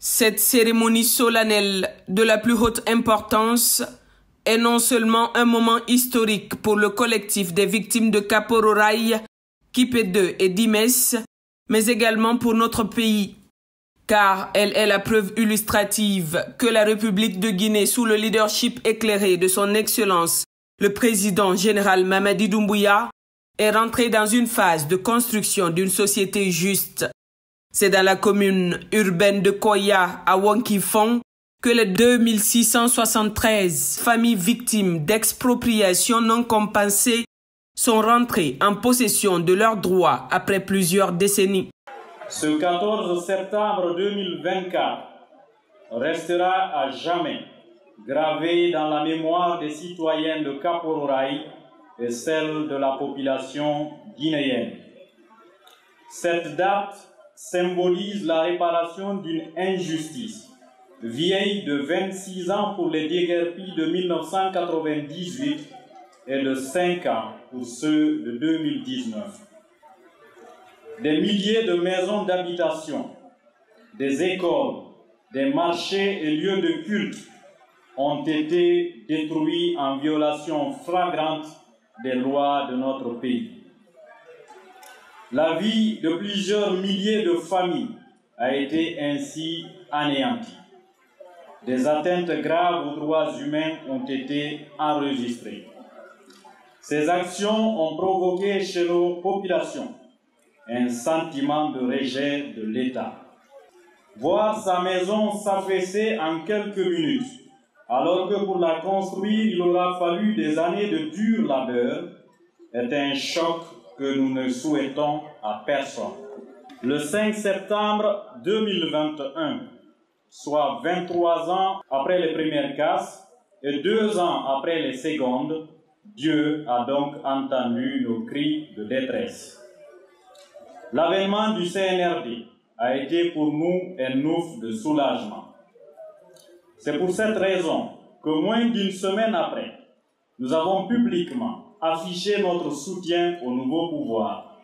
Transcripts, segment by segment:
Cette cérémonie solennelle de la plus haute importance est non seulement un moment historique pour le collectif des victimes de Kapororaï, Kipé-2 et Dimes, mais également pour notre pays, car elle est la preuve illustrative que la République de Guinée, sous le leadership éclairé de son Excellence, le président général Mamadi Doumbouya, est rentrée dans une phase de construction d'une société juste. C'est dans la commune urbaine de Koya, à Wonkifong, que les 2673 familles victimes d'expropriation non compensée sont rentrées en possession de leurs droits après plusieurs décennies. Ce 14 septembre 2024 restera à jamais gravé dans la mémoire des citoyens de Kapororaï et celle de la population guinéenne. Cette date symbolise la réparation d'une injustice vieille de 26 ans pour les déguerpis de 1998 et de 5 ans pour ceux de 2019. Des milliers de maisons d'habitation, des écoles, des marchés et lieux de culte ont été détruits en violation flagrante des lois de notre pays. La vie de plusieurs milliers de familles a été ainsi anéantie. Des atteintes graves aux droits humains ont été enregistrées. Ces actions ont provoqué chez nos populations un sentiment de rejet de l'État. Voir sa maison s'affaisser en quelques minutes, alors que pour la construire, il aura fallu des années de dur labeur, est un choc que nous ne souhaitons à personne. Le 5 septembre 2021, soit 23 ans après les premières casses et 2 ans après les secondes, Dieu a donc entendu nos cris de détresse. L'avènement du CNRD a été pour nous un ouf de soulagement. C'est pour cette raison que moins d'une semaine après, nous avons publiquement affiché notre soutien au nouveau pouvoir.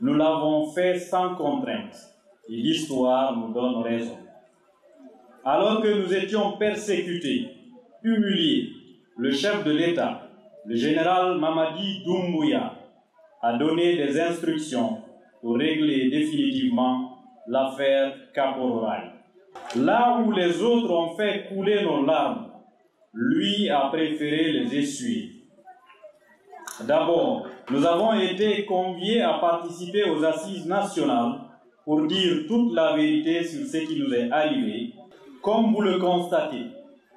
Nous l'avons fait sans contrainte et l'histoire nous donne raison. Alors que nous étions persécutés, humiliés, le chef de l'État, le général Mamadi Doumbouya, a donné des instructions pour régler définitivement l'affaire Kapororaï. Là où les autres ont fait couler nos larmes, lui a préféré les essuyer. D'abord, nous avons été conviés à participer aux assises nationales pour dire toute la vérité sur ce qui nous est arrivé. Comme vous le constatez,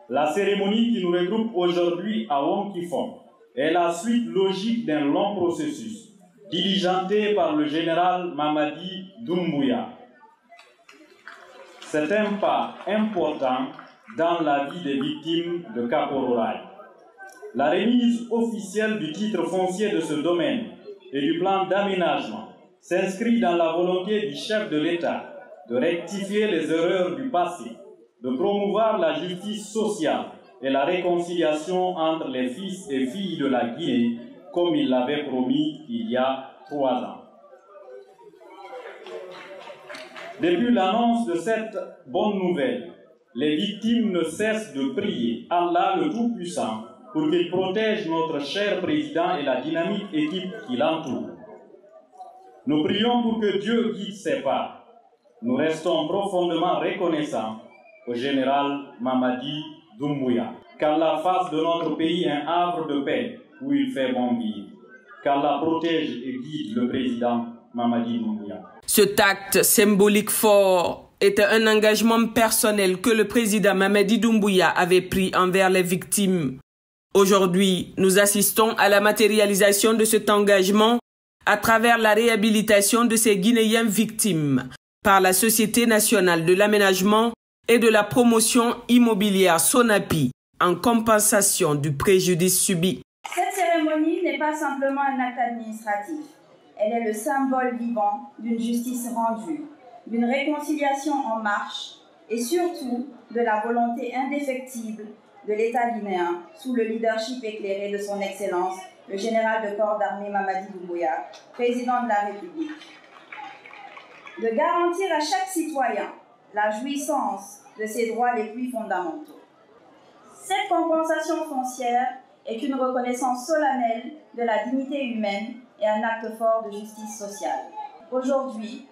la cérémonie qui nous regroupe aujourd'hui à Wonkifong est la suite logique d'un long processus diligenté par le général Mamadi Doumbouya. C'est un pas important dans la vie des victimes de Kapororaï. La remise officielle du titre foncier de ce domaine et du plan d'aménagement s'inscrit dans la volonté du chef de l'État de rectifier les erreurs du passé, de promouvoir la justice sociale et la réconciliation entre les fils et filles de la Guinée, comme il l'avait promis il y a 3 ans. Depuis l'annonce de cette bonne nouvelle, les victimes ne cessent de prier Allah le Tout-Puissant pour qu'il protège notre cher président et la dynamique équipe qui l'entoure. Nous prions pour que Dieu guide ses pas. Nous restons profondément reconnaissants au général Mamadi Doumbouya. Qu'Allah fasse de notre pays un havre de paix où il fait bon vivre. Qu'Allah protège et guide le président Mamadi Doumbouya. Cet acte symbolique fort était un engagement personnel que le président Mamadi Doumbouya avait pris envers les victimes. Aujourd'hui, nous assistons à la matérialisation de cet engagement à travers la réhabilitation de ces Guinéens victimes par la Société nationale de l'aménagement et de la promotion immobilière SONAPI en compensation du préjudice subi. Cette cérémonie n'est pas simplement un acte administratif. Elle est le symbole vivant d'une justice rendue, d'une réconciliation en marche et surtout de la volonté indéfectible de l'État guinéen sous le leadership éclairé de son Excellence, le général de corps d'armée Mamadi Doumbouya, président de la République. De garantir à chaque citoyen la jouissance de ses droits les plus fondamentaux. Cette compensation foncière est une reconnaissance solennelle de la dignité humaine et un acte fort de justice sociale. Aujourd'hui,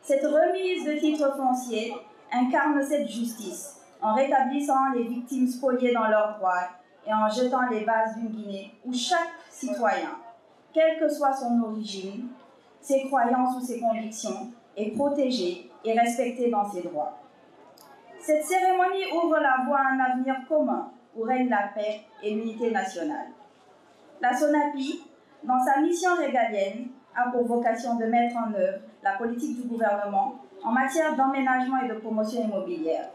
cette remise de titres fonciers incarne cette justice en rétablissant les victimes spoliées dans leurs droits et en jetant les bases d'une Guinée où chaque citoyen, quelle que soit son origine, ses croyances ou ses convictions, est protégé et respecté dans ses droits. Cette cérémonie ouvre la voie à un avenir commun où règne la paix et l'unité nationale. La SONAPI, dans sa mission régalienne, a pour vocation de mettre en œuvre la politique du gouvernement en matière d'emménagement et de promotion immobilière.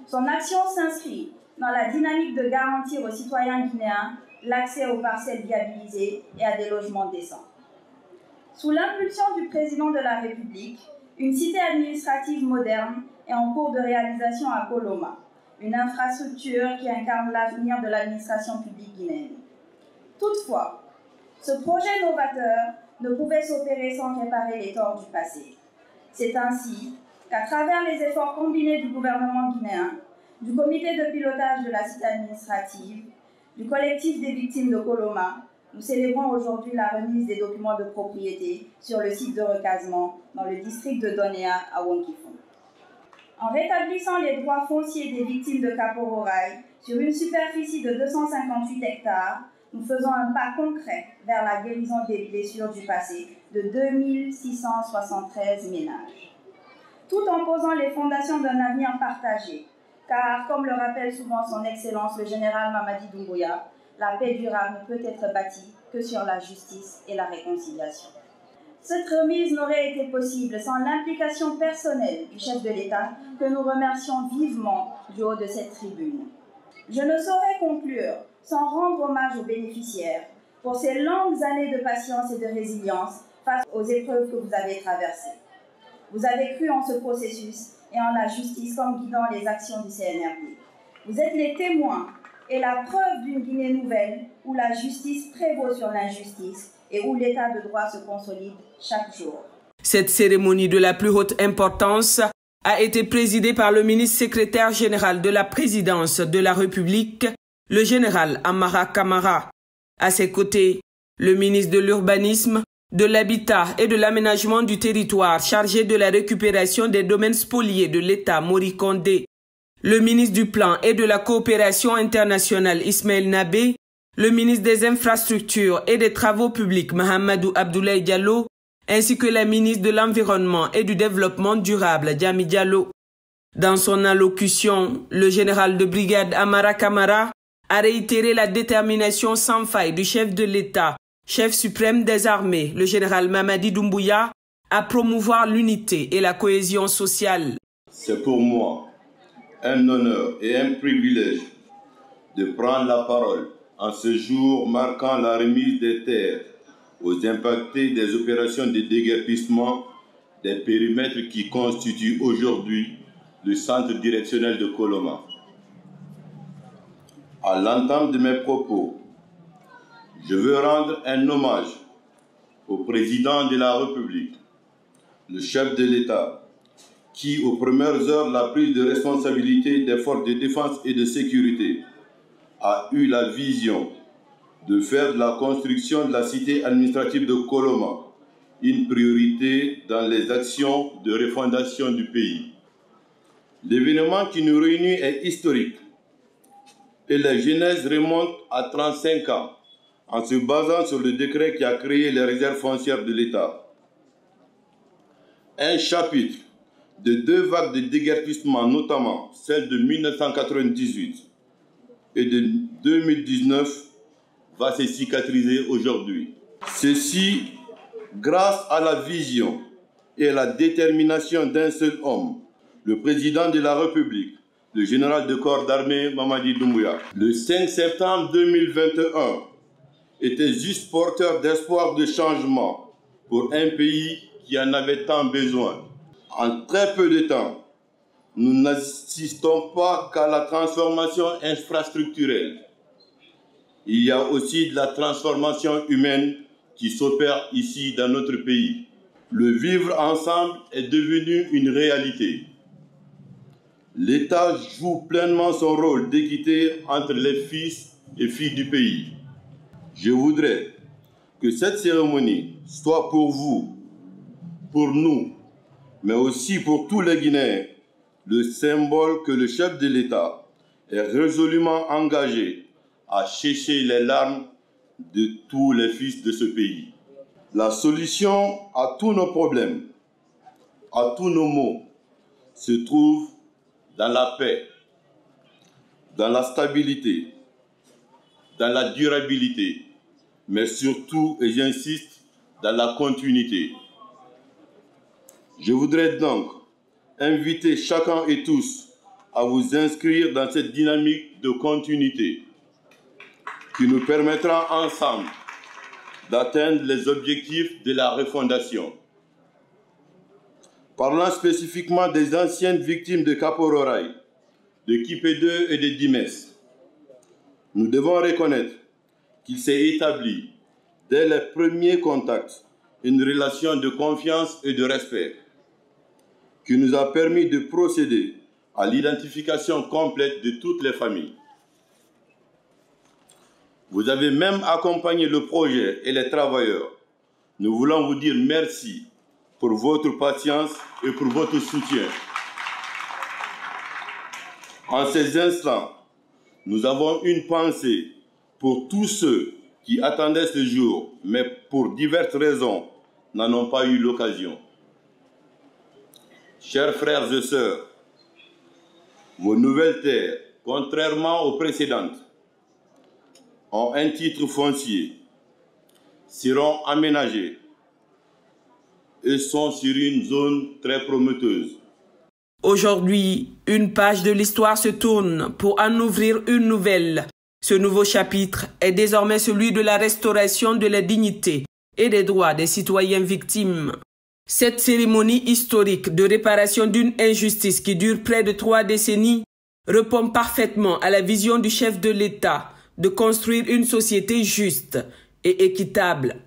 Son action s'inscrit dans la dynamique de garantir aux citoyens guinéens l'accès aux parcelles viabilisées et à des logements décents. Sous l'impulsion du président de la République, une cité administrative moderne est en cours de réalisation à Koloma, une infrastructure qui incarne l'avenir de l'administration publique guinéenne. Toutefois, ce projet novateur ne pouvait s'opérer sans réparer les torts du passé. C'est ainsi qu'à travers les efforts combinés du gouvernement guinéen, du comité de pilotage de la cité administrative, du collectif des victimes de Koloma, nous célébrons aujourd'hui la remise des documents de propriété sur le site de recasement dans le district de Donéa à Wonkifon. En rétablissant les droits fonciers des victimes de Kapororaï sur une superficie de 258 hectares, nous faisons un pas concret vers la guérison des blessures du passé de 2673 ménages. Tout en posant les fondations d'un avenir partagé, car, comme le rappelle souvent son Excellence le général Mamadi Doumbouya, la paix durable ne peut être bâtie que sur la justice et la réconciliation. Cette remise n'aurait été possible sans l'implication personnelle du chef de l'État, que nous remercions vivement du haut de cette tribune. Je ne saurais conclure sans rendre hommage aux bénéficiaires pour ces longues années de patience et de résilience face aux épreuves que vous avez traversées. Vous avez cru en ce processus et en la justice comme guidant les actions du CNRD. Vous êtes les témoins et la preuve d'une Guinée nouvelle où la justice prévaut sur l'injustice et où l'état de droit se consolide chaque jour. Cette cérémonie de la plus haute importance a été présidée par le ministre secrétaire général de la présidence de la République, le général Amara Kamara. À ses côtés, le ministre de l'Urbanisme, de l'Habitat et de l'Aménagement du territoire chargé de la récupération des domaines spoliés de l'État Mori Kondé, le ministre du Plan et de la Coopération internationale Ismaël Nabé, le ministre des Infrastructures et des Travaux publics Mahamadou Abdoulaye Diallo, ainsi que la ministre de l'Environnement et du Développement durable Diami Diallo. Dans son allocution, le général de brigade Amara Kamara a réitéré la détermination sans faille du chef de l'État, chef suprême des armées, le général Mamadi Doumbouya, à promouvoir l'unité et la cohésion sociale. C'est pour moi un honneur et un privilège de prendre la parole en ce jour marquant la remise des terres aux impactés des opérations de déguerpissement des périmètres qui constituent aujourd'hui le centre directionnel de Koloma. À l'entame de mes propos, je veux rendre un hommage au président de la République, le chef de l'État, qui, aux premières heures de la prise de responsabilité des forces de défense et de sécurité, a eu la vision de faire de la construction de la cité administrative de Koloma une priorité dans les actions de refondation du pays. L'événement qui nous réunit est historique et la genèse remonte à 35 ans en se basant sur le décret qui a créé les réserves foncières de l'État. Un chapitre de 2 vagues de déguerpissement, notamment celle de 1998 et de 2019, va se cicatriser aujourd'hui. Ceci grâce à la vision et à la détermination d'un seul homme, le président de la République, le général de corps d'armée Mamadi Doumbouya. Le 5 septembre 2021 était juste porteur d'espoir de changement pour un pays qui en avait tant besoin. En très peu de temps, nous n'assistons pas qu'à la transformation infrastructurelle. Il y a aussi de la transformation humaine qui s'opère ici dans notre pays. Le vivre ensemble est devenu une réalité. l'État joue pleinement son rôle d'équité entre les fils et filles du pays. Je voudrais que cette cérémonie soit pour vous, pour nous, mais aussi pour tous les Guinéens, le symbole que le chef de l'État est résolument engagé à sécher les larmes de tous les fils de ce pays. La solution à tous nos problèmes, à tous nos maux, se trouve dans la paix, dans la stabilité, dans la durabilité, mais surtout, et j'insiste, dans la continuité. Je voudrais donc inviter chacun et tous à vous inscrire dans cette dynamique de continuité qui nous permettra ensemble d'atteindre les objectifs de la refondation. Parlant spécifiquement des anciennes victimes de Kapororaï, de Kipé-2 et de Dimès, nous devons reconnaître qu'il s'est établi, dès les premiers contacts, une relation de confiance et de respect qui nous a permis de procéder à l'identification complète de toutes les familles. Vous avez même accompagné le projet et les travailleurs. Nous voulons vous dire merci pour votre patience et pour votre soutien. En ces instants, nous avons une pensée pour tous ceux qui attendaient ce jour, mais pour diverses raisons n'en ont pas eu l'occasion. Chers frères et sœurs, vos nouvelles terres, contrairement aux précédentes, ont un titre foncier, seront aménagées et sont sur une zone très prometteuse. Aujourd'hui, une page de l'histoire se tourne pour en ouvrir une nouvelle. Ce nouveau chapitre est désormais celui de la restauration de la dignité et des droits des citoyens victimes. Cette cérémonie historique de réparation d'une injustice qui dure près de 3 décennies répond parfaitement à la vision du chef de l'État de construire une société juste et équitable.